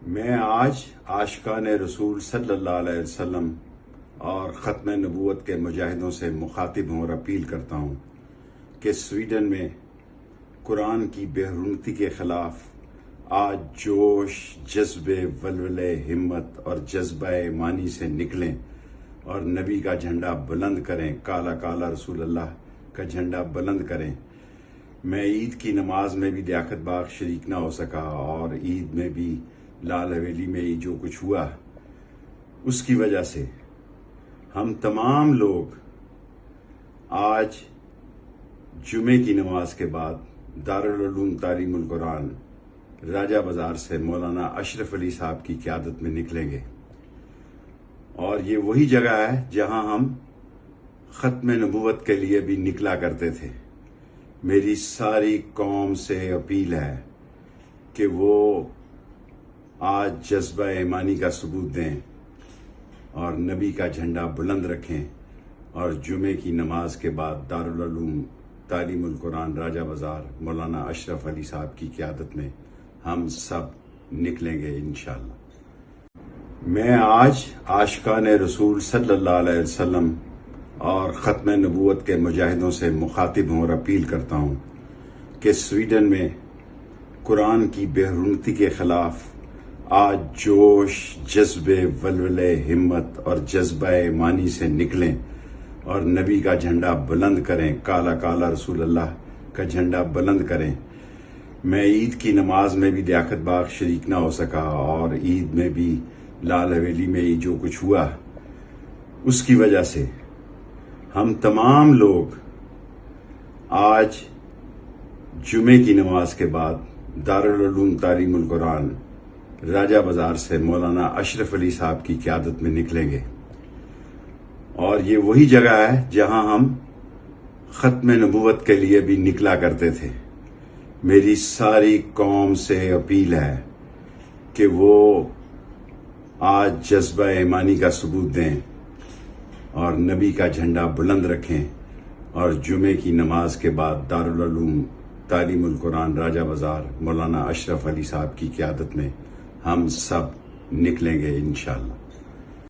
میں آج عاشقان رسول صلی اللہ علیہ وسلم اور ختم نبوت کے مجاہدوں سے مخاطب ہوں اور اپیل کرتا ہوں کہ سویڈن میں قرآن کی بے حرمتی کے خلاف آج جوش، جذبے، ولولے، ہمت اور جذبہ ایمانی سے نکلیں اور نبی کا جھنڈا بلند کریں، کالا کالا رسول اللہ کا جھنڈا بلند کریں۔ میں عید کی نماز میں بھی لیاقت باغ شریک نہ ہو سکا اور عید میں بھی لال حویلی میں ہی جو کچھ ہوا اس کی وجہ سے ہم تمام لوگ آج جمعے کی نماز کے بعد دارالعلوم تعلیم القرآن راجہ بازار سے مولانا اشرف علی صاحب کی قیادت میں نکلیں گے، اور یہ وہی جگہ ہے جہاں ہم ختم نبوت کے لیے بھی نکلا کرتے تھے۔ میری ساری قوم سے اپیل ہے کہ وہ آج جذبہ ایمانی کا ثبوت دیں اور نبی کا جھنڈا بلند رکھیں، اور جمعے کی نماز کے بعد دارالعلوم تعلیم القرآن راجہ بازار مولانا اشرف علی صاحب کی قیادت میں ہم سب نکلیں گے انشاءاللہ۔ میں آج عاشقان رسول صلی اللہ علیہ وسلم اور ختم نبوت کے مجاہدوں سے مخاطب ہوں اور اپیل کرتا ہوں کہ سویڈن میں قرآن کی بے حرمتی کے خلاف آج جوش، جذبے، ولولے، ہمت اور جذبہ ایمانی سے نکلیں اور نبی کا جھنڈا بلند کریں، کالا کالا رسول اللہ کا جھنڈا بلند کریں۔ میں عید کی نماز میں بھی لیاقت باغ شریک نہ ہو سکا اور عید میں بھی لال حویلی میں ہی جو کچھ ہوا اس کی وجہ سے ہم تمام لوگ آج جمعے کی نماز کے بعد دارالعلوم تعلیم القرآن راجہ بازار سے مولانا اشرف علی صاحب کی قیادت میں نکلیں گے، اور یہ وہی جگہ ہے جہاں ہم ختم نبوت کے لیے بھی نکلا کرتے تھے۔ میری ساری قوم سے اپیل ہے کہ وہ آج جذبہ ایمانی کا ثبوت دیں اور نبی کا جھنڈا بلند رکھیں، اور جمعے کی نماز کے بعد دارالعلوم تعلیم القرآن راجہ بازار مولانا اشرف علی صاحب کی قیادت میں ہم سب نکلیں گے انشاءاللہ۔